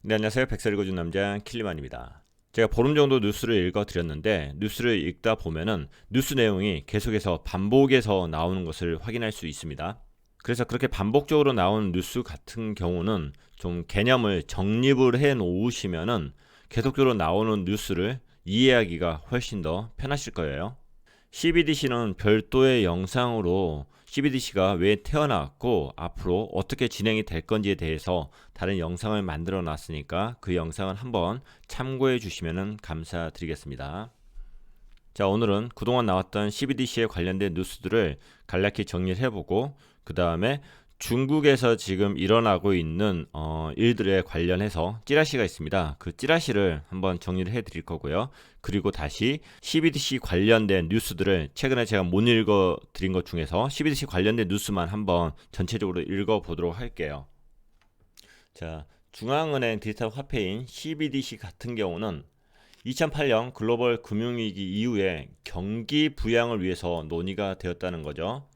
네, 안녕하세요. 백설 읽어준 남자 킬리만입니다. 제가 보름 정도 뉴스를 읽어드렸는데 뉴스를 읽다 보면은 뉴스 내용이 계속해서 반복해서 나오는 것을 확인할 수 있습니다. 그래서 그렇게 반복적으로 나오는 뉴스 같은 경우는 좀 개념을 정립을 해 놓으시면은 계속적으로 나오는 뉴스를 이해하기가 훨씬 더 편하실 거예요. CBDC는 별도의 영상으로 CBDC가 왜 태어났고 앞으로 어떻게 진행이 될 건지에 대해서 다른 영상을 만들어 놨으니까 그 영상을 한번 참고해 주시면 감사드리겠습니다. 자, 오늘은 그동안 나왔던 CBDC에 관련된 뉴스들을 간략히 정리를 해보고 그 다음에 중국에서 지금 일어나고 있는 일들에 관련해서 찌라시가 있습니다. 그 찌라시를 한번 정리를 해드릴 거고요. 그리고 다시 CBDC 관련된 뉴스들을 최근에 제가 못 읽어드린 것 중에서 CBDC 관련된 뉴스만 한번 전체적으로 읽어보도록 할게요. 자, 중앙은행 디지털 화폐인 CBDC 같은 경우는 2008년 글로벌 금융위기 이후에 경기 부양을 위해서 논의가 되었다는 거죠.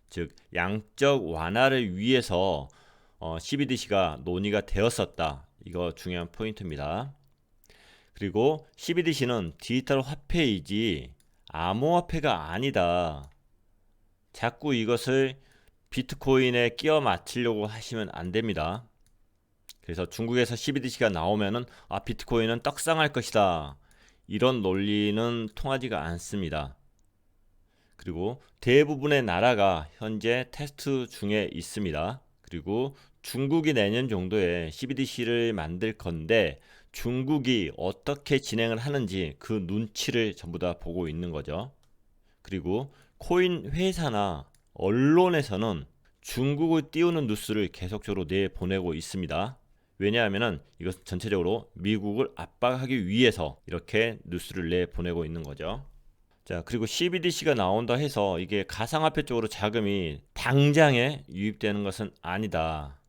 즉 양적 완화를 위해서 CBDC가 논의가 되었었다. 이거 중요한 포인트입니다. 그리고 CBDC는 디지털 화폐이지 암호화폐가 아니다. 자꾸 이것을 비트코인에 끼워 맞추려고 하시면 안 됩니다. 그래서 중국에서 CBDC가 나오면은 비트코인은 떡상할 것이다. 이런 논리는 통하지가 않습니다. 그리고 대부분의 나라가 현재 테스트 중에 있습니다. 그리고 중국이 내년 정도에 CBDC를 만들 건데 중국이 어떻게 진행을 하는지 그 눈치를 전부 다 보고 있는 거죠. 그리고 코인 회사나 언론에서는 중국을 띄우는 뉴스를 계속적으로 내보내고 있습니다. 왜냐하면 이것 전체적으로 미국을 압박하기 위해서 이렇게 뉴스를 내보내고 있는 거죠. 자, 그리고 CBDC가 나온다 해서 이게 가상화폐 쪽으로 자금이 당장에 유입되는 것은 아니다.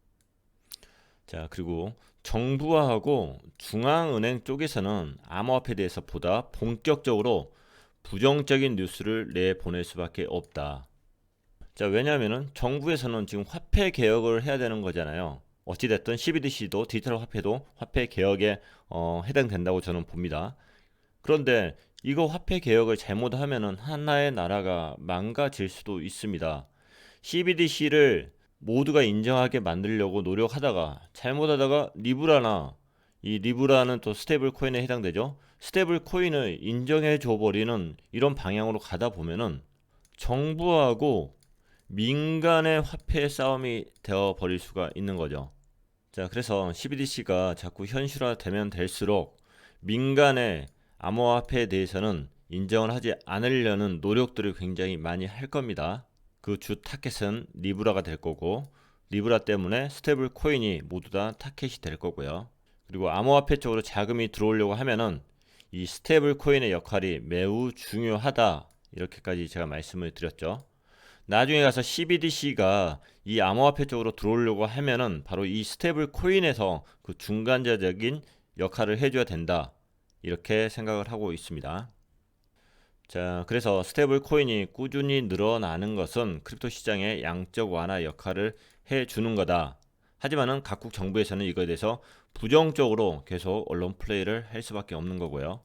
자, 그리고 정부하고 중앙은행 쪽에서는 암호화폐에 대해서 보다 본격적으로 부정적인 뉴스를 내보낼 수밖에 없다. 자, 왜냐하면 정부에서는 지금 화폐 개혁을 해야 되는 거잖아요. 어찌됐든 CBDC도 디지털 화폐도 화폐 개혁에 해당된다고 저는 봅니다. 그런데 이거 화폐 개혁을 잘못하면은 하나의 나라가 망가질 수도 있습니다. CBDC를 모두가 인정하게 만들려고 노력하다가 잘못하다가 리브라나 이 리브라는 또 스테이블 코인에 해당되죠. 스테이블 코인을 인정해 줘 버리는 이런 방향으로 가다 보면은 정부하고 민간의 화폐 싸움이 되어 버릴 수가 있는 거죠. 자, 그래서 CBDC가 자꾸 현실화되면 될수록 민간의 암호화폐에 대해서는 인정을 하지 않으려는 노력들을 굉장히 많이 할 겁니다. 그 주 타켓은 리브라가 될 거고 리브라 때문에 스테이블 코인이 모두 다 타켓이 될 거고요. 그리고 암호화폐 쪽으로 자금이 들어오려고 하면은 이 스테이블 코인의 역할이 매우 중요하다. 이렇게까지 제가 말씀을 드렸죠. 나중에 가서 CBDC가 이 암호화폐 쪽으로 들어오려고 하면은 바로 이 스테이블 코인에서 그 중간자적인 역할을 해줘야 된다. 이렇게 생각을 하고 있습니다. 자, 그래서 스테이블 코인이 꾸준히 늘어나는 것은 크립토 시장의 양적 완화 역할을 해주는 거다. 하지만은 각국 정부에서는 이거에 대해서 부정적으로 계속 언론 플레이를 할 수밖에 없는 거고요.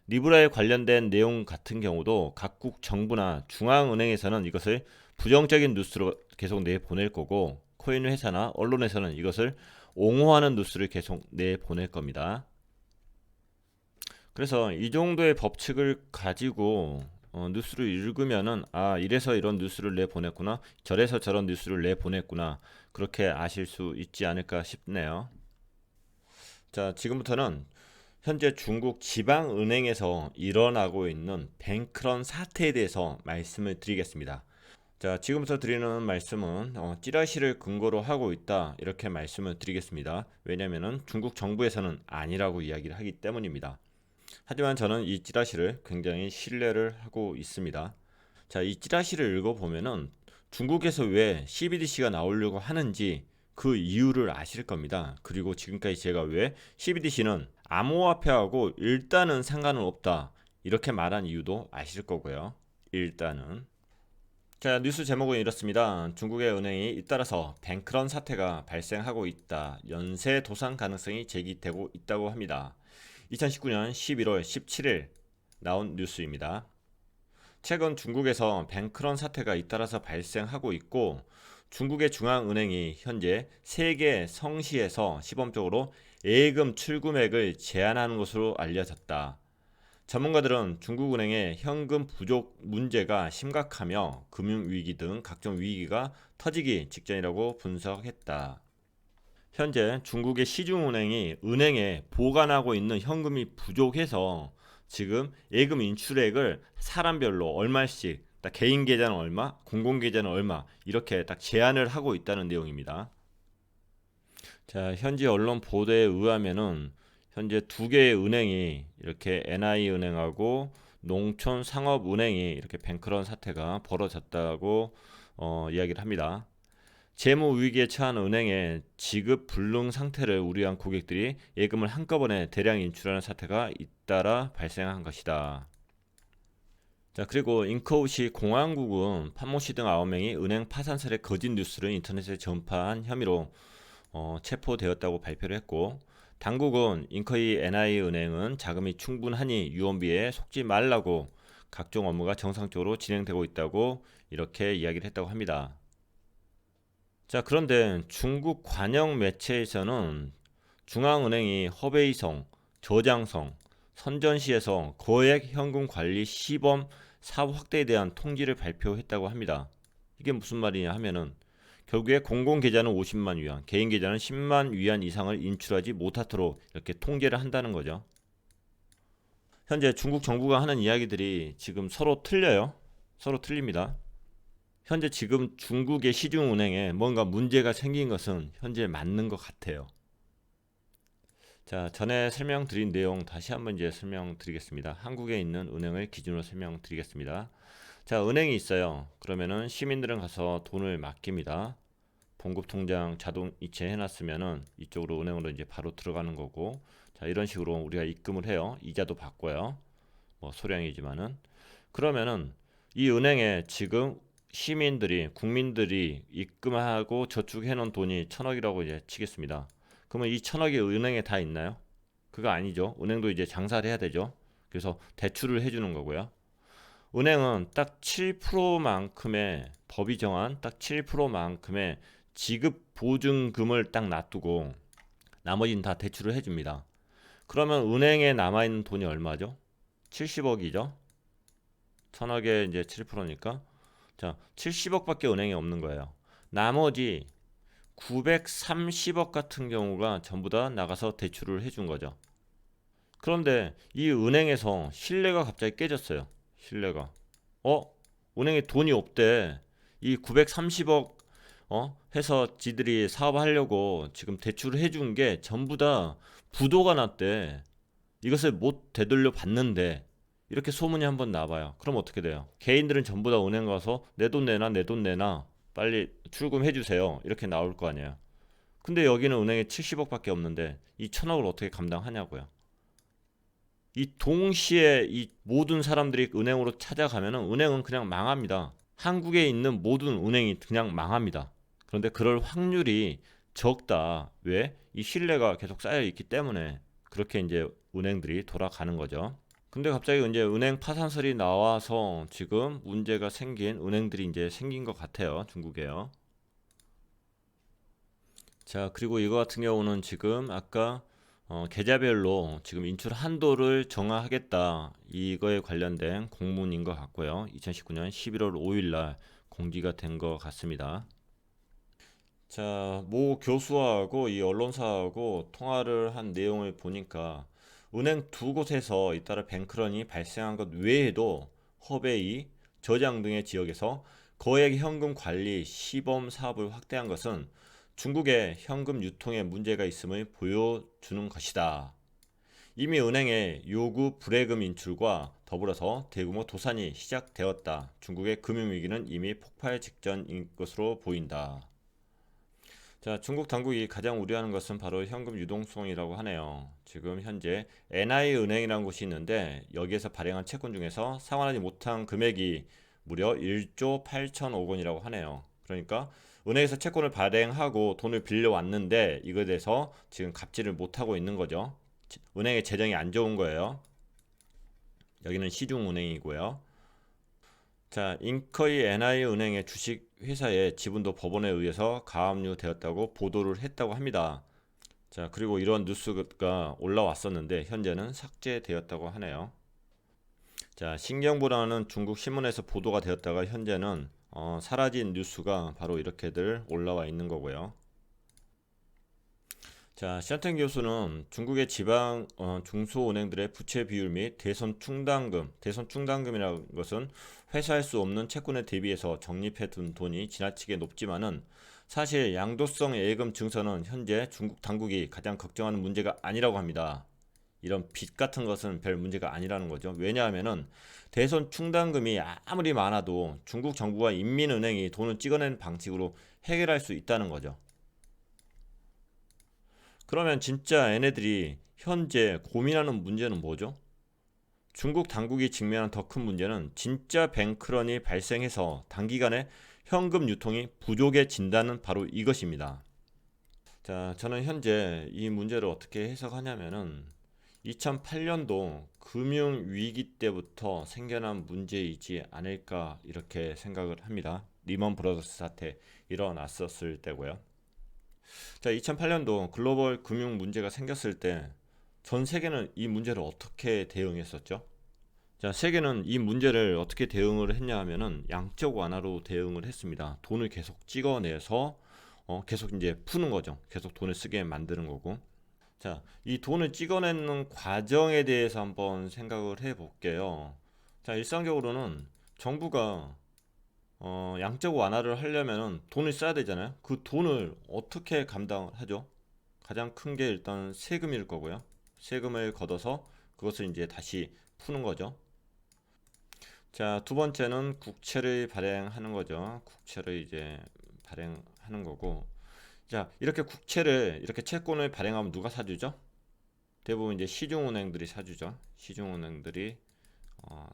리브라에 관련된 내용 같은 경우도 각국 정부나 중앙은행에서는 이것을 부정적인 뉴스로 계속 내보낼 거고 코인 회사나 언론에서는 이것을 옹호하는 뉴스를 계속 내보낼 겁니다. 그래서 이 정도의 법칙을 가지고 뉴스를 읽으면은 이래서 이런 뉴스를 내보냈구나 저래서 저런 뉴스를 내보냈구나 그렇게 아실 수 있지 않을까 싶네요. 자, 지금부터는 현재 중국 지방은행에서 일어나고 있는 뱅크런 사태에 대해서 말씀을 드리겠습니다. 자, 지금부터 드리는 말씀은 찌라시를 근거로 하고 있다 이렇게 말씀을 드리겠습니다. 왜냐하면 중국 정부에서는 아니라고 이야기를 하기 때문입니다. 하지만 저는 이 찌라시를 굉장히 신뢰를 하고 있습니다. 자, 이 찌라시를 읽어보면은 중국에서 왜 CBDC가 나오려고 하는지 그 이유를 아실 겁니다. 그리고 지금까지 제가 왜 CBDC는 암호화폐하고 일단은 상관은 없다 이렇게 말한 이유도 아실 거고요. 일단은 자, 뉴스 제목은 이렇습니다. 중국의 은행이 잇따라서 뱅크런 사태가 발생하고 있다. 연쇄 도산 가능성이 제기되고 있다고 합니다. 2019년 11월 17일 나온 뉴스입니다. 최근 중국에서 뱅크런 사태가 잇따라서 발생하고 있고, 중국의 중앙은행이 현재 세계 성시에서 시범적으로 예금 출금액을 제한하는 것으로 알려졌다. 전문가들은 중국은행의 현금 부족 문제가 심각하며 금융위기 등 각종 위기가 터지기 직전이라고 분석했다. 현재 중국의 시중은행이 은행에 보관하고 있는 현금이 부족해서 지금 예금 인출액을 사람별로 얼마씩, 딱 개인 계좌는 얼마, 공공 계좌는 얼마 이렇게 딱 제한을 하고 있다는 내용입니다. 자, 현지 언론 보도에 의하면은 현재 두 개의 은행이 이렇게 NI은행하고 농촌상업은행이 이렇게 뱅크런 사태가 벌어졌다고 이야기를 합니다. 재무 위기에 처한 은행의 지급 불능 상태를 우려한 고객들이 예금을 한꺼번에 대량 인출하는 사태가 잇따라 발생한 것이다. 자, 그리고 잉커우시 공안국은 판모씨 등 9명이 은행 파산설의 거짓 뉴스를 인터넷에 전파한 혐의로 체포되었다고 발표를 했고, 당국은 잉커이 NI은행은 자금이 충분하니 유언비에 속지 말라고 각종 업무가 정상적으로 진행되고 있다고 이렇게 이야기를 했다고 합니다. 자, 그런데 중국 관영 매체에서는 중앙은행이 허베이성, 저장성, 선전시에서 거액 현금 관리 시범 사업 확대에 대한 통지를 발표했다고 합니다. 이게 무슨 말이냐 하면은 결국에 공공 계좌는 50만 위안, 개인 계좌는 10만 위안 이상을 인출하지 못하도록 이렇게 통제를 한다는 거죠. 현재 중국 정부가 하는 이야기들이 지금 서로 틀려요. 서로 틀립니다. 현재 지금 중국의 시중은행에 뭔가 문제가 생긴 것은 현재 맞는 것 같아요. 자, 전에 설명드린 내용 다시 한번 이제 설명드리겠습니다. 한국에 있는 은행을 기준으로 설명드리겠습니다. 자, 은행이 있어요. 그러면은 시민들은 가서 돈을 맡깁니다. 봉급 통장 자동 이체 해놨으면은 이쪽으로 은행으로 이제 바로 들어가는 거고, 자, 이런 식으로 우리가 입금을 해요. 이자도 받고요. 뭐 소량이지만은. 그러면은 이 은행에 지금 시민들이, 국민들이 입금하고 저축해 놓은 돈이 1,000억이라고 이제 치겠습니다. 그러면 이 1,000억이 은행에 다 있나요? 그거 아니죠. 은행도 이제 장사를 해야 되죠. 그래서 대출을 해주는 거고요. 은행은 딱 7%만큼의 법이 정한 딱 7%만큼의 지급 보증금을 딱 놔두고 나머지는 다 대출을 해줍니다. 그러면 은행에 남아있는 돈이 얼마죠? 70억이죠. 1,000억에 이제 7%니까 자, 70억밖에 은행에 없는 거예요. 나머지 930억 같은 경우가 전부 다 나가서 대출을 해준 거죠. 그런데 이 은행에서 신뢰가 갑자기 깨졌어요. 신뢰가. 어? 은행에 돈이 없대. 이 930억 해서 지들이 사업하려고 지금 대출을 해준 게 전부 다 부도가 났대. 이것을 못 되돌려 받는데 이렇게 소문이 한번 나봐요. 그럼 어떻게 돼요? 개인들은 전부 다 은행 가서 내 돈 내놔, 내 돈 내놔, 빨리 출금해 주세요. 이렇게 나올 거 아니에요. 근데 여기는 은행에 70억밖에 없는데 이 1,000억을 어떻게 감당하냐고요. 이 동시에 이 모든 사람들이 은행으로 찾아가면은 은행은 그냥 망합니다. 한국에 있는 모든 은행이 그냥 망합니다. 그런데 그럴 확률이 적다. 왜? 이 신뢰가 계속 쌓여 있기 때문에 그렇게 이제 은행들이 돌아가는 거죠. 근데 갑자기 이제 은행 파산설이 나와서 지금 문제가 생긴 은행들이 이제 생긴 것 같아요. 중국에요. 자, 그리고 이거 같은 경우는 지금 아까 계좌별로 지금 인출 한도를 정하겠다. 이거에 관련된 공문인 것 같고요. 2019년 11월 5일 날 공지가 된 것 같습니다. 자, 모 교수하고 이 언론사하고 통화를 한 내용을 보니까 은행 두 곳에서 잇따라 뱅크런이 발생한 것 외에도 허베이, 저장 등의 지역에서 거액 현금 관리 시범 사업을 확대한 것은 중국의 현금 유통에 문제가 있음을 보여주는 것이다. 이미 은행의 요구 불예금 인출과 더불어서 대규모 도산이 시작되었다. 중국의 금융위기는 이미 폭발 직전인 것으로 보인다. 자, 중국 당국이 가장 우려하는 것은 바로 현금 유동성이라고 하네요. 지금 현재 NI은행이라는 곳이 있는데 여기에서 발행한 채권 중에서 상환하지 못한 금액이 무려 1조 8천억 원이라고 하네요. 그러니까 은행에서 채권을 발행하고 돈을 빌려왔는데 이거에 대해서 지금 갚지를 못하고 있는 거죠. 은행의 재정이 안 좋은 거예요. 여기는 시중은행이고요. 자, 인커이 NI은행의 주식 회사의 지분도 법원에 의해서 가압류되었다고 보도를 했다고 합니다. 자, 그리고 이런 뉴스가 올라왔었는데 현재는 삭제되었다고 하네요. 자, 신경보라는 중국 신문에서 보도가 되었다가 현재는 사라진 뉴스가 바로 이렇게들 올라와 있는 거고요. 자, 시안탱 교수는 중국의 지방 중소은행들의 부채 비율 및 대손 충당금이라는 것은 회수할 수 없는 채권에 대비해서 적립해 둔 돈이 지나치게 높지만은 사실 양도성 예금 증서는 현재 중국 당국이 가장 걱정하는 문제가 아니라고 합니다. 이런 빚 같은 것은 별 문제가 아니라는 거죠. 왜냐하면은 대손 충당금이 아무리 많아도 중국 정부와 인민은행이 돈을 찍어내는 방식으로 해결할 수 있다는 거죠. 그러면 진짜 얘네들이 현재 고민하는 문제는 뭐죠? 중국 당국이 직면한 더 큰 문제는 진짜 뱅크런이 발생해서 단기간에 현금 유통이 부족해진다는 바로 이것입니다. 자, 저는 현재 이 문제를 어떻게 해석하냐면은 2008년도 금융위기 때부터 생겨난 문제이지 않을까 이렇게 생각을 합니다. 리먼 브라더스 사태 일어났었을 때고요. 자, 2008년도 글로벌 금융 문제가 생겼을 때 전 세계는 이 문제를 어떻게 대응했었죠? 자, 세계는 이 문제를 어떻게 대응을 했냐 하면은 양적 완화로 대응을 했습니다. 돈을 계속 찍어내서 계속 이제 푸는 거죠. 계속 돈을 쓰게 만드는 거고. 자, 이 돈을 찍어내는 과정에 대해서 한번 생각을 해 볼게요. 자, 일상적으로는 정부가 양적 완화를 하려면 돈을 써야 되잖아요. 그 돈을 어떻게 감당을 하죠? 가장 큰 게 일단 세금일 거고요. 세금을 걷어서 그것을 이제 다시 푸는 거죠. 자, 두 번째는 국채를 발행하는 거죠. 국채를 이제 발행하는 거고. 자, 이렇게 국채를, 이렇게 채권을 발행하면 누가 사주죠? 대부분 이제 시중은행들이 사주죠. 시중은행들이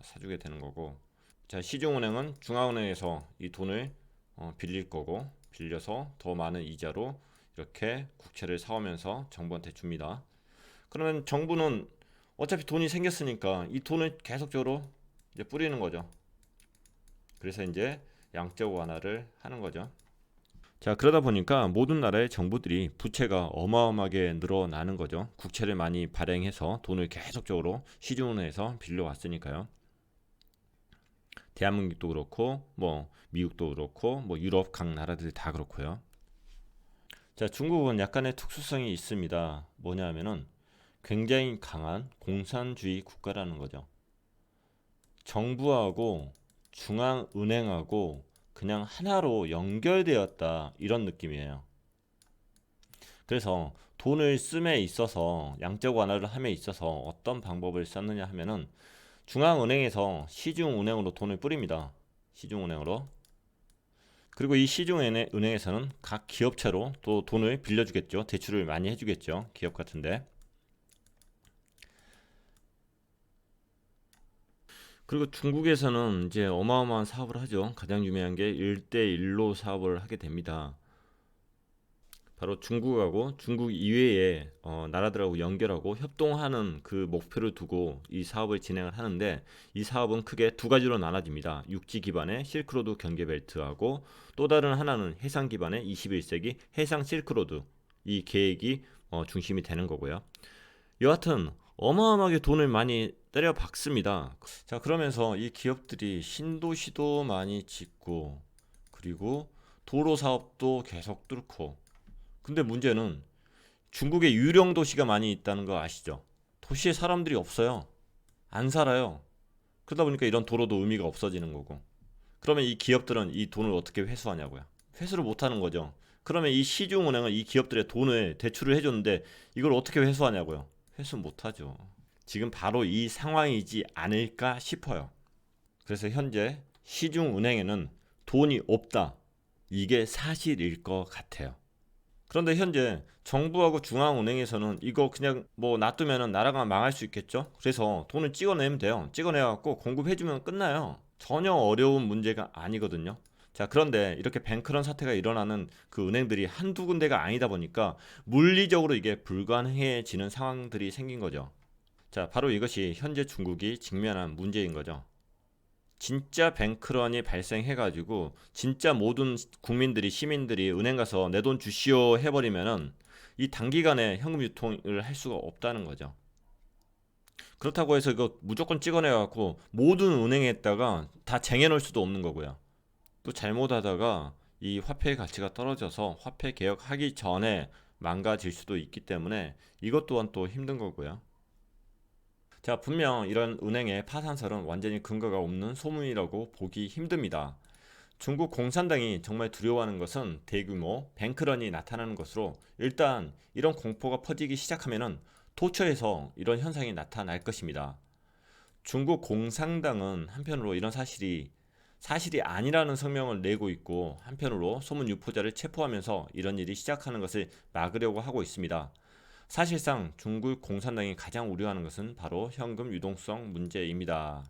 사주게 되는 거고. 자, 시중은행은 중앙은행에서 이 돈을 빌릴 거고, 빌려서 더 많은 이자로 이렇게 국채를 사오면서 정부한테 줍니다. 그러면 정부는 어차피 돈이 생겼으니까 이 돈을 계속적으로 이제 뿌리는 거죠. 그래서 이제 양적 완화를 하는 거죠. 자, 그러다 보니까 모든 나라의 정부들이 부채가 어마어마하게 늘어나는 거죠. 국채를 많이 발행해서 돈을 계속적으로 시중은행에서 빌려왔으니까요. 대한민국도 그렇고 뭐 미국도 그렇고 뭐 유럽 각 나라들 다 그렇고요. 자, 중국은 약간의 특수성이 있습니다. 뭐냐 하면은 굉장히 강한 공산주의 국가라는 거죠. 정부하고 중앙은행하고 그냥 하나로 연결되었다 이런 느낌이에요. 그래서 돈을 씀에 있어서 양적 완화를 함에 있어서 어떤 방법을 썼느냐 하면은 중앙은행에서 시중은행으로 돈을 뿌립니다. 시중은행으로. 그리고 이 시중은행에서는 각 기업체로 또 돈을 빌려주겠죠. 대출을 많이 해주겠죠. 기업 같은데. 그리고 중국에서는 이제 어마어마한 사업을 하죠. 가장 유명한 게 1대1로 사업을 하게 됩니다. 바로 중국하고 중국 이외의 나라들하고 연결하고 협동하는 그 목표를 두고 이 사업을 진행을 하는데 이 사업은 크게 두 가지로 나눠집니다. 육지 기반의 실크로드 경계벨트하고 또 다른 하나는 해상 기반의 21세기 해상 실크로드 이 계획이 중심이 되는 거고요. 여하튼 어마어마하게 돈을 많이 때려 박습니다. 자, 그러면서 이 기업들이 신도시도 많이 짓고 그리고 도로 사업도 계속 뚫고 근데 문제는 중국에 유령 도시가 많이 있다는 거 아시죠? 도시에 사람들이 없어요. 안 살아요. 그러다 보니까 이런 도로도 의미가 없어지는 거고. 그러면 이 기업들은 이 돈을 어떻게 회수하냐고요. 회수를 못 하는 거죠. 그러면 이 시중은행은 이 기업들의 돈을 대출을 해줬는데 이걸 어떻게 회수하냐고요. 회수 못 하죠. 지금 바로 이 상황이지 않을까 싶어요. 그래서 현재 시중은행에는 돈이 없다. 이게 사실일 것 같아요. 그런데 현재 정부하고 중앙은행에서는 이거 그냥 뭐 놔두면 나라가 망할 수 있겠죠? 그래서 돈을 찍어내면 돼요. 찍어내갖고 공급해주면 끝나요. 전혀 어려운 문제가 아니거든요. 자, 그런데 이렇게 뱅크런 사태가 일어나는 그 은행들이 한두 군데가 아니다 보니까 물리적으로 이게 불가능해지는 상황들이 생긴 거죠. 자, 바로 이것이 현재 중국이 직면한 문제인 거죠. 진짜 뱅크런이 발생해가지고 진짜 모든 국민들이 시민들이 은행 가서 내 돈 주시오 해버리면은 이 단기간에 현금 유통을 할 수가 없다는 거죠. 그렇다고 해서 이거 무조건 찍어내갖고 모든 은행에다가 다 쟁여놓을 수도 없는 거고요. 또 잘못하다가 이 화폐의 가치가 떨어져서 화폐 개혁하기 전에 망가질 수도 있기 때문에 이것 또한 또 힘든 거고요. 자, 분명 이런 은행의 파산설은 완전히 근거가 없는 소문이라고 보기 힘듭니다. 중국 공산당이 정말 두려워하는 것은 대규모 뱅크런이 나타나는 것으로, 일단 이런 공포가 퍼지기 시작하면은 도처에서 이런 현상이 나타날 것입니다. 중국 공산당은 한편으로 이런 사실이 아니라는 성명을 내고 있고, 한편으로 소문 유포자를 체포하면서 이런 일이 시작하는 것을 막으려고 하고 있습니다. 사실상 중국 공산당이 가장 우려하는 것은 바로 현금 유동성 문제입니다.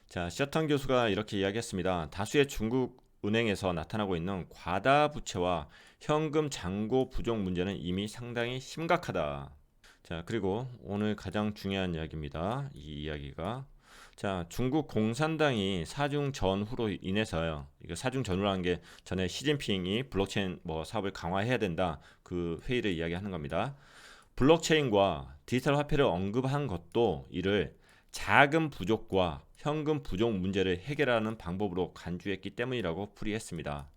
자, 셔턴 교수가 이렇게 이야기했습니다. 다수의 중국 은행에서 나타나고 있는 과다 부채와 현금 잔고 부족 문제는 이미 상당히 심각하다. 자, 그리고 오늘 가장 중요한 이야기입니다. 이 이야기가, 자, 중국 공산당이 사중 전후로 인해서요. 이거 사중 전후라는 게 전에 시진핑이 블록체인 사업을 강화해야 된다, 그 회의를 이야기하는 겁니다. 블록체인과 디지털 화폐를 언급한 것도 이를 자금 부족과 현금 부족 문제를 해결하는 방법으로 간주했기 때문이라고 풀이했습니다.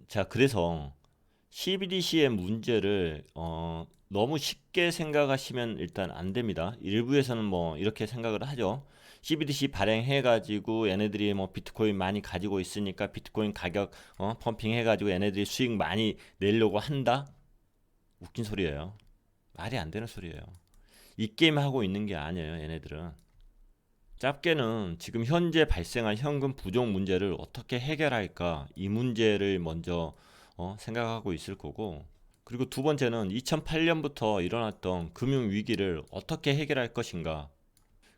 자, 그래서 CBDC의 문제를 너무 쉽게 생각하시면 일단 안 됩니다. 일부에서는 이렇게 생각을 하죠. CBDC 발행해가지고 얘네들이 비트코인 많이 가지고 있으니까 비트코인 가격 펌핑해가지고 얘네들이 수익 많이 내려고 한다? 웃긴 소리예요. 말이 안 되는 소리예요. 이 게임 하고 있는 게 아니에요, 얘네들은. 짧게는 지금 현재 발생한 현금 부족 문제를 어떻게 해결할까, 이 문제를 먼저 생각하고 있을 거고, 그리고 두 번째는 2008년부터 일어났던 금융 위기를 어떻게 해결할 것인가,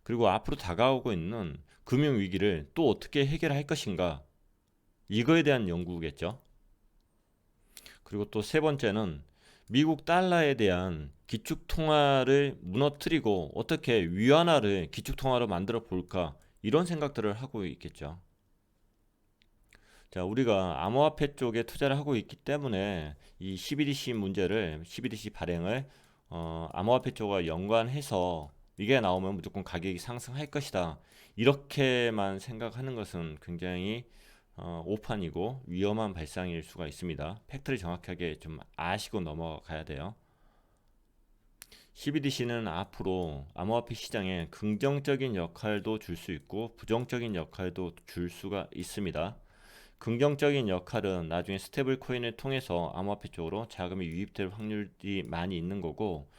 그리고 앞으로 다가오고 있는 금융 위기를 또 어떻게 해결할 것인가, 이거에 대한 연구겠죠. 그리고 또 세 번째는 미국 달러에 대한 기축통화를 무너뜨리고 어떻게 위안화를 기축통화로 만들어 볼까, 이런 생각들을 하고 있겠죠. 자, 우리가 암호화폐 쪽에 투자를 하고 있기 때문에 이 CBDC 발행을 암호화폐 쪽과 연관해서 이게 나오면 무조건 가격이 상승할 것이다, 이렇게만 생각하는 것은 굉장히 오판이고 위험한 발상일 수가 있습니다. 팩트를 정확하게 좀 아시고 넘어가야 돼요. CBDC는 앞으로 암호화폐 시장에 긍정적인 역할도 줄 수 있고 부정적인 역할도 줄 수가 있습니다. 긍정적인 역할은 나중에 스테이블 코인을 통해서 암호화폐 쪽으로 자금이 유입될 확률이 많이 있는 거고,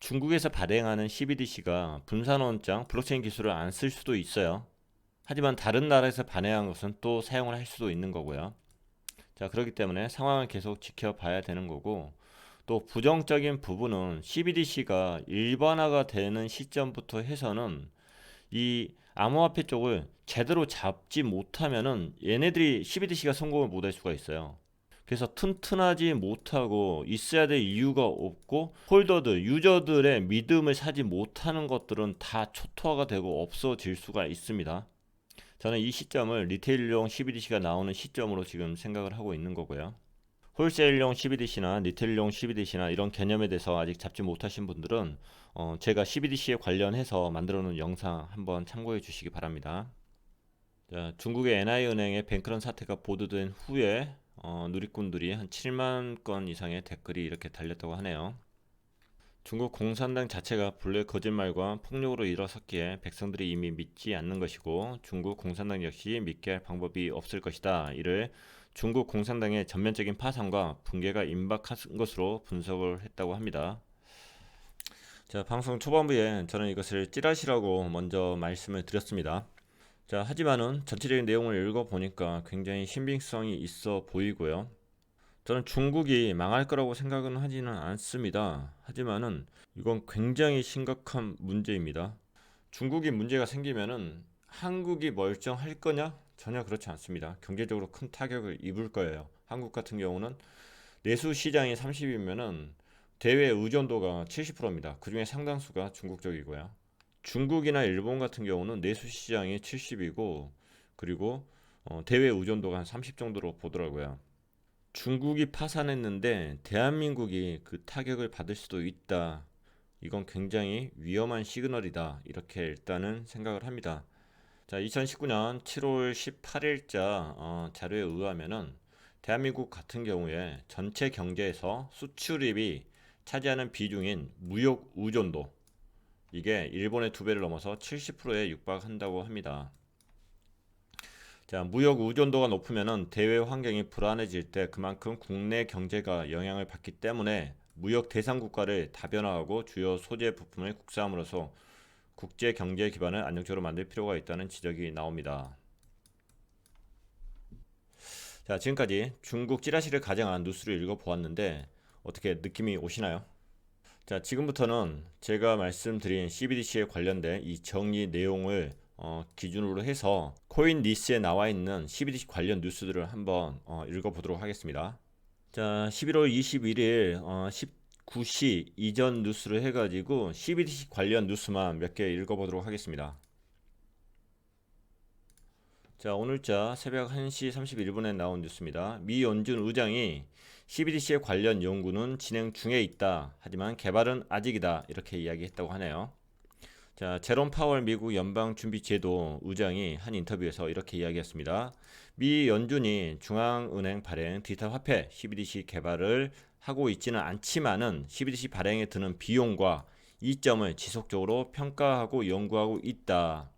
중국에서 발행하는 CBDC가 분산원장 블록체인 기술을 안 쓸 수도 있어요. 하지만 다른 나라에서 발행한 것은 또 사용을 할 수도 있는 거고요. 자, 그렇기 때문에 상황을 계속 지켜봐야 되는 거고, 또 부정적인 부분은 CBDC가 일반화가 되는 시점부터 해서는 이 암호화폐 쪽을 제대로 잡지 못하면은 얘네들이 CBDC가 성공을 못할 수가 있어요. 그래서 튼튼하지 못하고 있어야 될 이유가 없고, 유저들의 믿음을 사지 못하는 것들은 다 초토화가 되고 없어질 수가 있습니다. 저는 이 시점을 리테일용 CBDC가 나오는 시점으로 지금 생각을 하고 있는 거고요. 홀세일용 CBDC나 리테일용 CBDC나 이런 개념에 대해서 아직 잡지 못하신 분들은 제가 CBDC에 관련해서 만들어 놓은 영상 한번 참고해 주시기 바랍니다. 자, 중국의 NI은행의 뱅크런 사태가 보도된 후에 누리꾼들이 한 7만 건 이상의 댓글이 이렇게 달렸다고 하네요. 중국 공산당 자체가 본래 거짓말과 폭력으로 일어섰기에 백성들이 이미 믿지 않는 것이고, 중국 공산당 역시 믿게 할 방법이 없을 것이다. 이를 중국 공산당의 전면적인 파산과 붕괴가 임박한 것으로 분석을 했다고 합니다. 자, 방송 초반부에 저는 이것을 찌라시라고 먼저 말씀을 드렸습니다. 자, 하지만은 전체적인 내용을 읽어보니까 굉장히 신빙성이 있어 보이고요. 저는 중국이 망할 거라고 생각은 하지는 않습니다. 하지만은 이건 굉장히 심각한 문제입니다. 중국이 문제가 생기면은 한국이 멀쩡할 거냐? 전혀 그렇지 않습니다. 경제적으로 큰 타격을 입을 거예요. 한국 같은 경우는 내수 시장이 30이면은 대외 의존도가 70%입니다. 그중에 상당수가 중국 쪽이고요. 중국이나 일본 같은 경우는 내수 시장이 70이고 그리고 대외 의존도가 한 30 정도로 보더라고요. 중국이 파산했는데 대한민국이 그 타격을 받을 수도 있다. 이건 굉장히 위험한 시그널이다. 이렇게 일단은 생각을 합니다. 자, 2019년 7월 18일자 자료에 의하면은 대한민국 같은 경우에 전체 경제에서 수출입이 차지하는 비중인 무역 의존도 이게 일본의 2배를 넘어서 70%에 육박한다고 합니다. 자, 무역 의존도가 높으면은 대외 환경이 불안해질 때 그만큼 국내 경제가 영향을 받기 때문에 무역 대상 국가를 다변화하고 주요 소재 부품을 국산함으로써 국제 경제 기반을 안정적으로 만들 필요가 있다는 지적이 나옵니다. 자, 지금까지 중국 찌라시를 가정한 뉴스를 읽어보았는데 어떻게 느낌이 오시나요? 자, 지금부터는 제가 말씀드린 CBDC에 관련된 이 정리 내용을 기준으로 해서 코인 리스트에 나와 있는 CBDC 관련 뉴스들을 한번 읽어보도록 하겠습니다. 자, 11월 21일 19시 이전 뉴스를 해가지고 CBDC 관련 뉴스만 몇 개 읽어보도록 하겠습니다. 자, 오늘자 새벽 1시 31분에 나온 뉴스입니다. 미 연준 의장이 CBDC에 관련 연구는 진행 중에 있다. 하지만 개발은 아직이다. 이렇게 이야기했다고 하네요. 자, 제롬 파월 미국 연방준비제도 의장이 한 인터뷰에서 이렇게 이야기했습니다. 미 연준이 중앙은행 발행 디지털 화폐 CBDC 개발을 하고 있지는 않지만은 CBDC 발행에 드는 비용과 이점을 지속적으로 평가하고 연구하고 있다.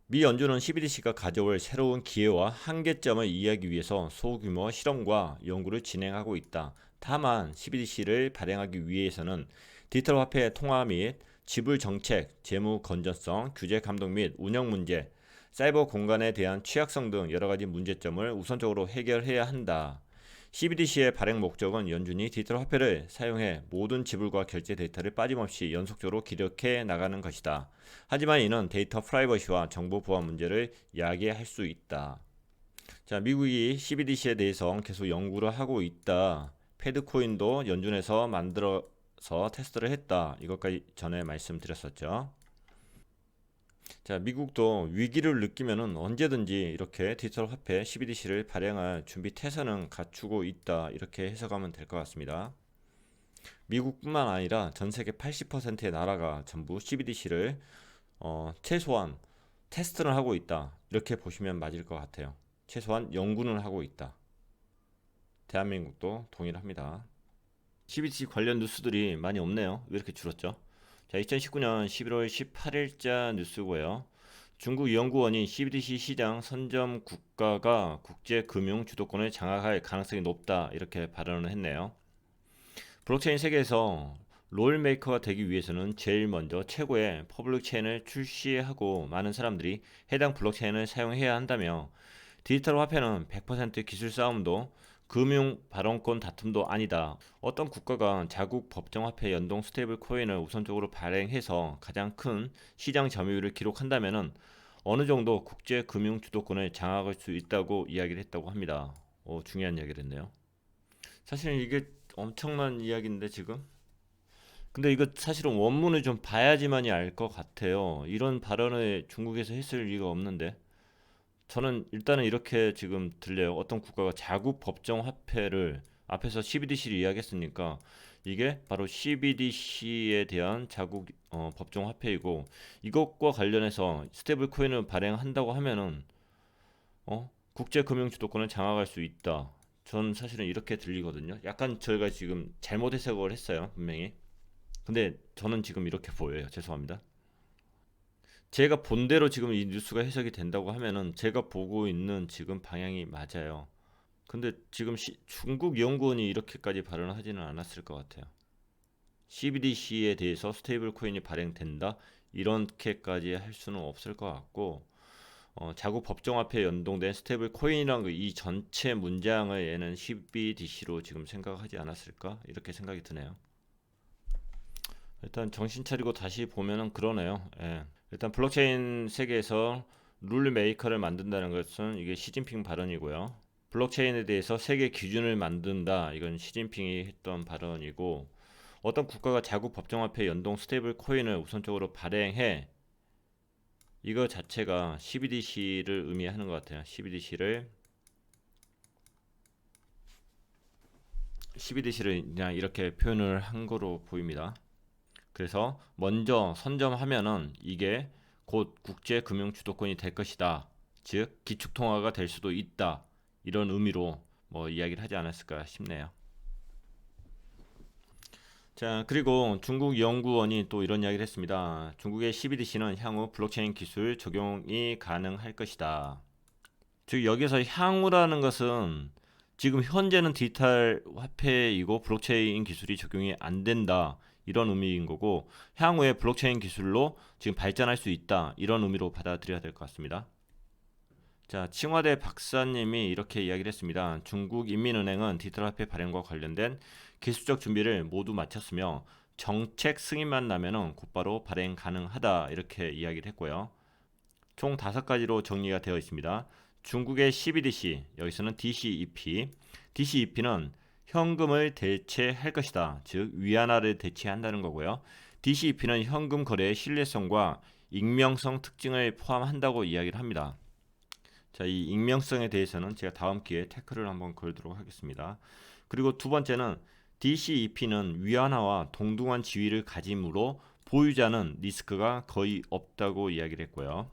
미 연준은 CBDC가 가져올 새로운 기회와 한계점을 이해하기 위해서 소규모 실험과 연구를 진행하고 있다. 다만 CBDC를 발행하기 위해서는 디지털 화폐의 통화 및 지불 정책, 재무 건전성, 규제 감독 및 운영 문제, 사이버 공간에 대한 취약성 등 여러 가지 문제점을 우선적으로 해결해야 한다. CBDC의 발행 목적은 연준이 디지털 화폐를 사용해 모든 지불과 결제 데이터를 빠짐없이 연속적으로 기록해 나가는 것이다. 하지만 이는 데이터 프라이버시와 정보 보안 문제를 야기할 수 있다. 자, 미국이 CBDC에 대해서 계속 연구를 하고 있다. 패드코인도 연준에서 만들어서 테스트를 했다. 이것까지 전에 말씀드렸었죠. 자, 미국도 위기를 느끼면은 언제든지 이렇게 디지털 화폐 CBDC를 발행할 준비 태세는 갖추고 있다. 이렇게 해석하면 될 것 같습니다. 미국뿐만 아니라 전 세계 80%의 나라가 전부 CBDC를 최소한 테스트를 하고 있다. 이렇게 보시면 맞을 것 같아요. 최소한 연구는 하고 있다. 대한민국도 동일합니다. CBDC 관련 뉴스들이 많이 없네요. 왜 이렇게 줄었죠? 자, 2019년 11월 18일자 뉴스고요. 중국 연구원이 CBDC 시장 선점 국가가 국제금융 주도권을 장악할 가능성이 높다 이렇게 발언을 했네요. 블록체인 세계에서 롤메이커가 되기 위해서는 제일 먼저 최고의 퍼블릭 체인을 출시하고 많은 사람들이 해당 블록체인을 사용해야 한다며 디지털 화폐는 100% 기술 싸움도 금융 발언권 다툼도 아니다. 어떤 국가가 자국 법정 화폐 연동 스테이블 코인을 우선적으로 발행해서 가장 큰 시장 점유율을 기록한다면은 어느 정도 국제 금융 주도권을 장악할 수 있다고 이야기를 했다고 합니다. 중요한 이야기를 했네요. 사실은 이게 엄청난 이야기인데 지금. 근데 이거 사실은 원문을 좀 봐야지만이 알 것 같아요. 이런 발언을 중국에서 했을 리가 없는데. 저는 일단은 이렇게 지금 들려요. 어떤 국가가 자국 법정 화폐를 앞에서 CBDC를 이야기했으니까 이게 바로 CBDC에 대한 자국 법정 화폐이고 이것과 관련해서 스테이블 코인을 발행한다고 하면은 국제 금융 주도권을 장악할 수 있다. 전 사실은 이렇게 들리거든요. 약간 저희가 지금 잘못 해석을 했어요, 분명히. 근데 저는 지금 이렇게 보여요. 죄송합니다. 제가 본대로 지금 이 뉴스가 해석이 된다고 하면은 제가 보고 있는 지금 방향이 맞아요. 근데 지금 중국 연구원이 이렇게까지 발언을 하지는 않았을 것 같아요. CBDC에 대해서 스테이블 코인이 발행된다? 이렇게까지 할 수는 없을 것 같고, 자국 법정화폐에 연동된 스테이블 코인이란 이 전체 문장을 얘는 CBDC로 지금 생각하지 않았을까? 이렇게 생각이 드네요. 일단 정신 차리고 다시 보면은 그러네요. 예. 일단 블록체인 세계에서 룰 메이커를 만든다는 것은 이게 시진핑 발언이고요. 블록체인에 대해서 세계 기준을 만든다. 이건 시진핑이 했던 발언이고, 어떤 국가가 자국 법정화폐 연동 스테이블 코인을 우선적으로 발행해, 이거 자체가 CBDC를 의미하는 것 같아요. CBDC를 그냥 이렇게 표현을 한 거로 보입니다. 그래서 먼저 선점하면은 이게 곧 국제 금융 주도권이 될 것이다. 즉 기축통화가 될 수도 있다. 이런 의미로 뭐 이야기를 하지 않았을까 싶네요. 자, 그리고 중국 연구원이 또 이런 이야기를 했습니다. 중국의 CBDC는 향후 블록체인 기술 적용이 가능할 것이다. 즉 여기서 향후라는 것은 지금 현재는 디지털 화폐이고 블록체인 기술이 적용이 안 된다. 이런 의미인 거고, 향후에 블록체인 기술로 지금 발전할 수 있다. 이런 의미로 받아들여야 될 것 같습니다. 자, 칭화대 박사님이 이렇게 이야기를 했습니다. 중국 인민은행은 디지털 화폐 발행과 관련된 기술적 준비를 모두 마쳤으며 정책 승인만 나면은 곧바로 발행 가능하다. 이렇게 이야기를 했고요. 총 5가지로 정리가 되어 있습니다. 중국의 CBDC, 여기서는 DCEP. DCEP는 현금을 대체할 것이다. 즉 위안화를 대체한다는 거고요. DCEP는 현금 거래의 신뢰성과 익명성 특징을 포함한다고 이야기를 합니다. 자, 이 익명성에 대해서는 제가 다음 기회에 태클을 한번 걸도록 하겠습니다. 그리고 두 번째는 DCEP는 위안화와 동등한 지위를 가지므로 보유자는 리스크가 거의 없다고 이야기를 했고요.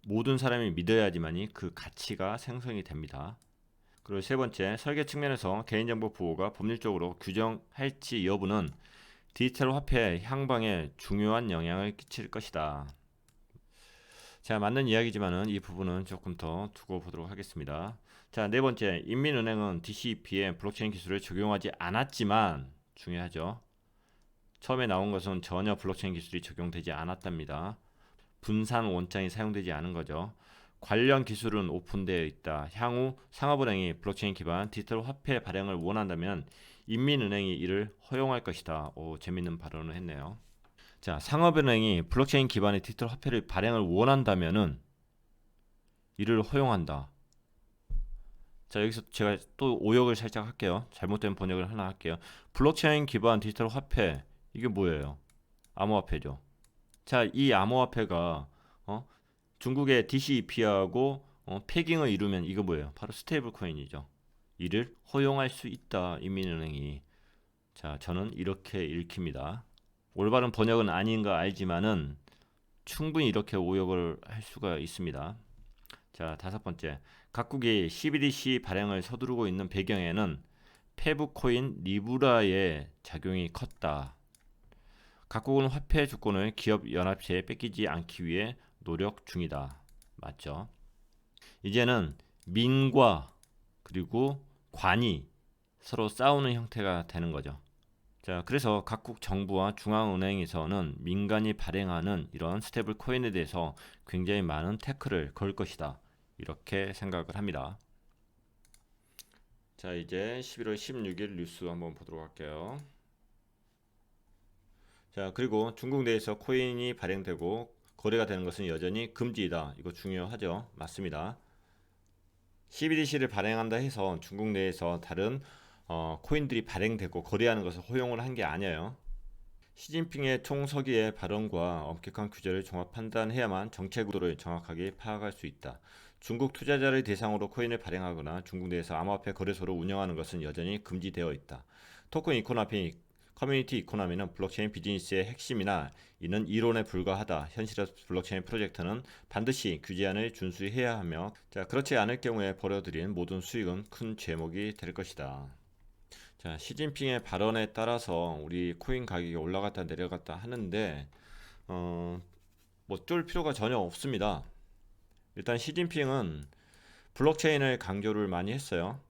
모든 사람이 믿어야지만이 그 가치가 생성이 됩니다. 그리고 세 번째, 설계 측면에서 개인정보 보호가 법률적으로 규정할지 여부는 디지털 화폐 향방에 중요한 영향을 끼칠 것이다. 자, 맞는 이야기지만은 이 부분은 조금 더 두고 보도록 하겠습니다. 자, 네 번째, 인민은행은 DCEP에 블록체인 기술을 적용하지 않았지만 중요하죠. 처음에 나온 것은 전혀 블록체인 기술이 적용되지 않았답니다. 분산 원장이 사용되지 않은 거죠. 관련 기술은 오픈되어 있다. 향후 상업은행이 블록체인 기반 디지털 화폐 발행을 원한다면 인민은행이 이를 허용할 것이다. 오, 재밌는 발언을 했네요. 자, 상업은행이 블록체인 기반의 디지털 화폐를 발행을 원한다면은 이를 허용한다. 자, 여기서 제가 또 오역을 살짝 할게요. 잘못된 번역을 하나 할게요. 블록체인 기반 디지털 화폐, 이게 뭐예요? 암호화폐죠. 자, 이 암호화폐가 중국의 DCEP하고 패깅을 이루면 이거 뭐예요? 바로 스테이블 코인이죠. 이를 허용할 수 있다. 인민은행이. 자, 저는 이렇게 읽힙니다. 올바른 번역은 아닌가 알지만은 충분히 이렇게 오역을 할 수가 있습니다. 자, 다섯 번째. 각국이 CBDC 발행을 서두르고 있는 배경에는 페브코인 리브라의 작용이 컸다. 각국은 화폐 주권을 기업 연합체에 뺏기지 않기 위해 노력 중이다. 맞죠? 이제는 민과 그리고 관이 서로 싸우는 형태가 되는 거죠. 자, 그래서 각국 정부와 중앙은행에서는 민간이 발행하는 이런 스테이블 코인에 대해서 굉장히 많은 태클을 걸 것이다. 이렇게 생각을 합니다. 자, 이제 11월 16일 뉴스 한번 보도록 할게요. 자, 그리고 중국 내에서 코인이 발행되고 거래가 되는 것은 여전히 금지이다. 이거 중요하죠. 맞습니다. CBDC를 발행한다 해서 중국 내에서 다른 코인들이 발행되고 거래하는 것을 허용을 한 게 아니에요. 시진핑의 총서기의 발언과 엄격한 규제를 종합 판단해야만 정책 의도를 정확하게 파악할 수 있다. 중국 투자자를 대상으로 코인을 발행하거나 중국 내에서 암호화폐 거래소를 운영하는 것은 여전히 금지되어 있다. 토큰 이코노미, 커뮤니티 이코노미는 블록체인 비즈니스의 핵심이나 이는 이론에 불과하다. 현실에서 블록체인 프로젝트는 반드시 규제안을 준수해야 하며, 자, 그렇지 않을 경우에 벌어들인 모든 수익은 큰 죄목이 될 것이다. 자, 시진핑의 발언에 따라서 우리 코인 가격이 올라갔다 내려갔다 하는데 뭐 쫄 필요가 전혀 없습니다. 일단 시진핑은 블록체인을 강조를 많이 했어요.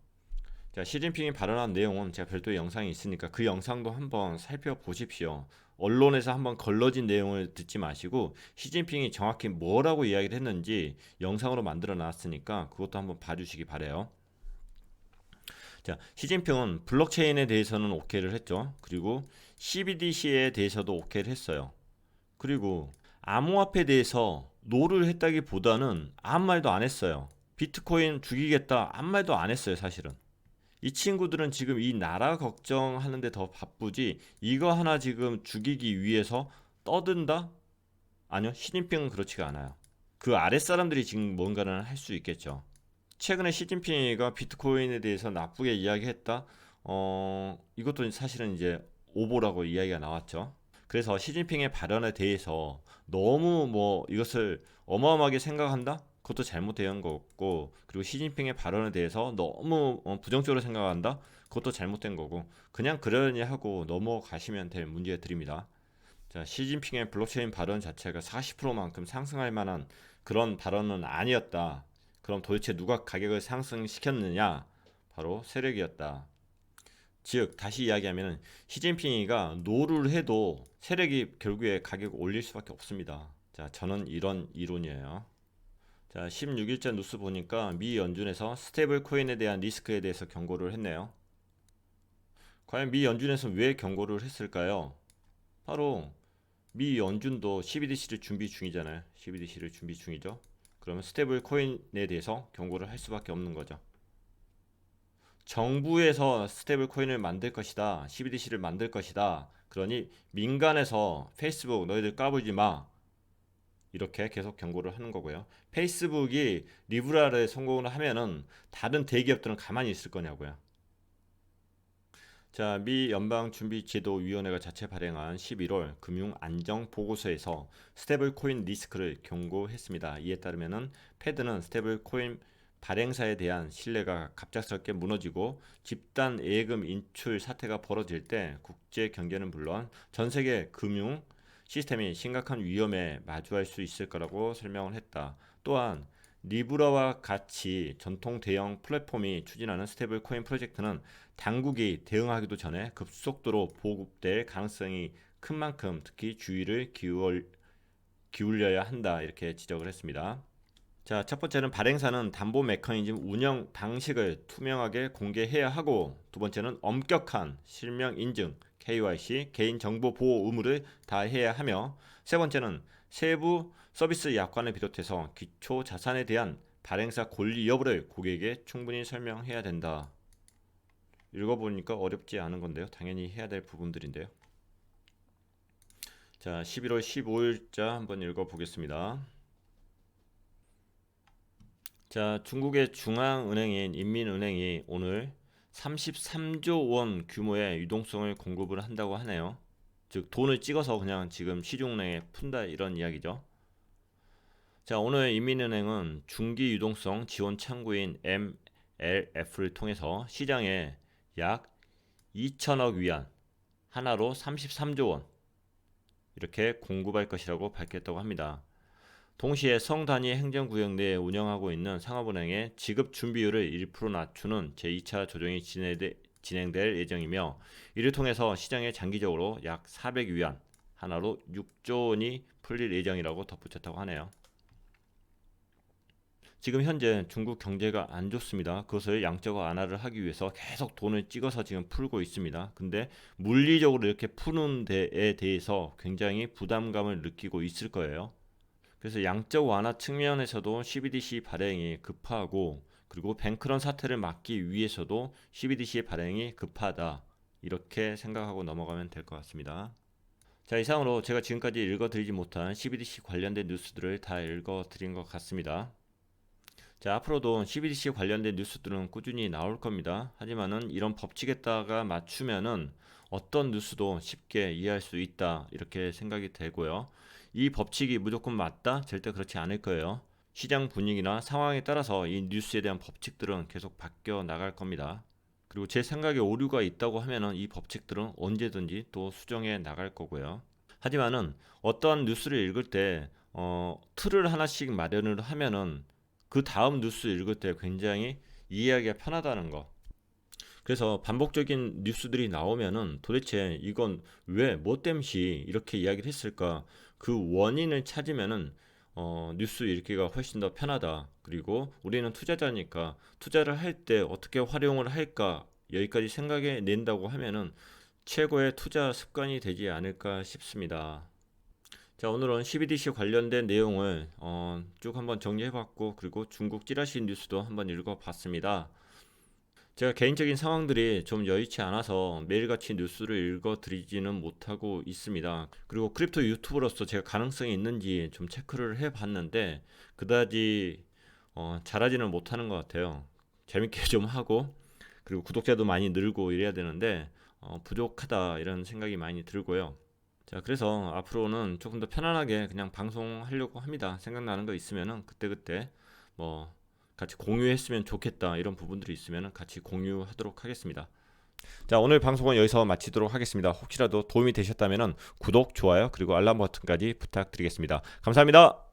자, 시진핑이 발언한 내용은 제가 별도의 영상이 있으니까 그 영상도 한번 살펴보십시오. 언론에서 한번 걸러진 내용을 듣지 마시고 시진핑이 정확히 뭐라고 이야기를 했는지 영상으로 만들어 놨으니까 그것도 한번 봐주시기 바래요. 자, 시진핑은 블록체인에 대해서는 오케이를 했죠. 그리고 CBDC에 대해서도 오케이를 했어요. 그리고 암호화폐에 대해서 노를 했다기보다는 아무 말도 안 했어요. 비트코인 죽이겠다 아무 말도 안 했어요, 사실은. 이 친구들은 지금 이 나라 걱정하는데 더 바쁘지 이거 하나 지금 죽이기 위해서 떠든다? 아니요, 시진핑은 그렇지가 않아요. 그 아랫사람들이 지금 뭔가를 할 수 있겠죠. 최근에 시진핑이가 비트코인에 대해서 나쁘게 이야기했다? 이것도 사실은 이제 오보라고 이야기가 나왔죠. 그래서 시진핑의 발언에 대해서 너무 뭐 이것을 어마어마하게 생각한다? 그것도 잘못된 거고, 그리고 시진핑의 발언에 대해서 너무 부정적으로 생각한다? 그것도 잘못된 거고, 그냥 그러려니 하고 넘어가시면 될 문제들입니다. 자, 시진핑의 블록체인 발언 자체가 40%만큼 상승할 만한 그런 발언은 아니었다. 그럼 도대체 누가 가격을 상승시켰느냐? 바로 세력이었다. 즉 다시 이야기하면 시진핑이가 노를 해도 세력이 결국에 가격을 올릴 수밖에 없습니다. 자, 저는 이런 이론이에요. 자, 16일자 뉴스 보니까 미 연준에서 스테이블 코인에 대한 리스크에 대해서 경고를 했네요. 과연 미 연준에서 왜 경고를 했을까요? 바로 미 연준도 CBDC를 준비 중이잖아요. CBDC를 준비 중이죠. 그러면 스테이블 코인에 대해서 경고를 할 수밖에 없는 거죠. 정부에서 스테이블 코인을 만들 것이다. CBDC를 만들 것이다. 그러니 민간에서 페이스북 너희들 까불지 마. 이렇게 계속 경고를 하는 거고요. 페이스북이 리브라를 성공을 하면은 다른 대기업들은 가만히 있을 거냐고요. 자, 미 연방준비제도위원회가 자체 발행한 11월 금융안정보고서에서 스테이블코인 리스크를 경고했습니다. 이에 따르면 패드는 스테이블코인 발행사에 대한 신뢰가 갑작스럽게 무너지고 집단 예금 인출 사태가 벌어질 때 국제 경제는 물론 전 세계 금융 시스템이 심각한 위험에 마주할 수 있을 거라고 설명을 했다. 또한 리브라와 같이 전통 대형 플랫폼이 추진하는 스테이블 코인 프로젝트는 당국이 대응하기도 전에 급속도로 보급될 가능성이 큰 만큼 특히 주의를 기울여야 한다. 이렇게 지적을 했습니다. 자, 첫 번째는 발행사는 담보 메커니즘 운영 방식을 투명하게 공개해야 하고, 두 번째는 엄격한 실명 인증 KYC 개인정보 보호 의무를 다해야 하며, 세 번째는 세부 서비스 약관을 비롯해서 기초 자산에 대한 발행사 권리 여부를 고객에게 충분히 설명해야 된다. 읽어보니까 어렵지 않은 건데요. 당연히 해야 될 부분들인데요. 자, 11월 15일자 한번 읽어보겠습니다. 자, 중국의 중앙은행인 인민은행이 오늘 33조 원 규모의 유동성을 공급을 한다고 하네요. 즉 돈을 찍어서 그냥 지금 시중은행에 푼다 이런 이야기죠. 자, 오늘 인민은행은 중기 유동성 지원 창구인 MLF를 통해서 시장에 약 2천억 위안, 하나로 33조 원 이렇게 공급할 것이라고 밝혔다고 합니다. 동시에 성 단위 행정구역 내에 운영하고 있는 상업은행의 지급 준비율을 1% 낮추는 제2차 조정이 진행될 예정이며, 이를 통해서 시장에 장기적으로 약 400위안, 하나로 6조 원이 풀릴 예정이라고 덧붙였다고 하네요. 지금 현재 중국 경제가 안 좋습니다. 그것을 양적 완화를 하기 위해서 계속 돈을 찍어서 지금 풀고 있습니다. 근데 물리적으로 이렇게 푸는 데에 대해서 굉장히 부담감을 느끼고 있을 거예요. 그래서 양적 완화 측면에서도 CBDC 발행이 급하고, 그리고 뱅크런 사태를 막기 위해서도 CBDC 발행이 급하다. 이렇게 생각하고 넘어가면 될 것 같습니다. 자, 이상으로 제가 지금까지 읽어드리지 못한 CBDC 관련된 뉴스들을 다 읽어드린 것 같습니다. 자, 앞으로도 CBDC 관련된 뉴스들은 꾸준히 나올 겁니다. 하지만은 이런 법칙에다가 맞추면은 어떤 뉴스도 쉽게 이해할 수 있다. 이렇게 생각이 되고요. 이 법칙이 무조건 맞다? 절대 그렇지 않을 거예요. 시장 분위기나 상황에 따라서 이 뉴스에 대한 법칙들은 계속 바뀌어 나갈 겁니다. 그리고 제 생각에 오류가 있다고 하면은 이 법칙들은 언제든지 또 수정해 나갈 거고요. 하지만은 어떠한 뉴스를 읽을 때 틀을 하나씩 마련을 하면은 그 다음 뉴스 읽을 때 굉장히 이해하기가 편하다는 거. 그래서 반복적인 뉴스들이 나오면은 도대체 이건 왜, 뭐 때문이 이렇게 이야기를 했을까? 그 원인을 찾으면은 뉴스 읽기가 훨씬 더 편하다. 그리고 우리는 투자자니까 투자를 할 때 어떻게 활용을 할까? 여기까지 생각해 낸다고 하면은 최고의 투자 습관이 되지 않을까 싶습니다. 자, 오늘은 CBDC 관련된 내용을 쭉 한번 정리해봤고, 그리고 중국 찌라시 뉴스도 한번 읽어봤습니다. 제가 개인적인 상황들이 좀 여의치 않아서 매일같이 뉴스를 읽어드리지는 못하고 있습니다. 그리고 크립토 유튜버로서 제가 가능성이 있는지 좀 체크를 해봤는데 그다지 잘하지는 못하는 것 같아요. 재밌게 좀 하고, 그리고 구독자도 많이 늘고 이래야 되는데 부족하다 이런 생각이 많이 들고요. 자, 그래서 앞으로는 조금 더 편안하게 그냥 방송하려고 합니다. 생각나는 거 있으면은 그때그때 뭐 같이 공유했으면 좋겠다 이런 부분들이 있으면 같이 공유하도록 하겠습니다. 자, 오늘 방송은 여기서 마치도록 하겠습니다. 혹시라도 도움이 되셨다면 구독, 좋아요, 그리고 알람 버튼까지 부탁드리겠습니다. 감사합니다.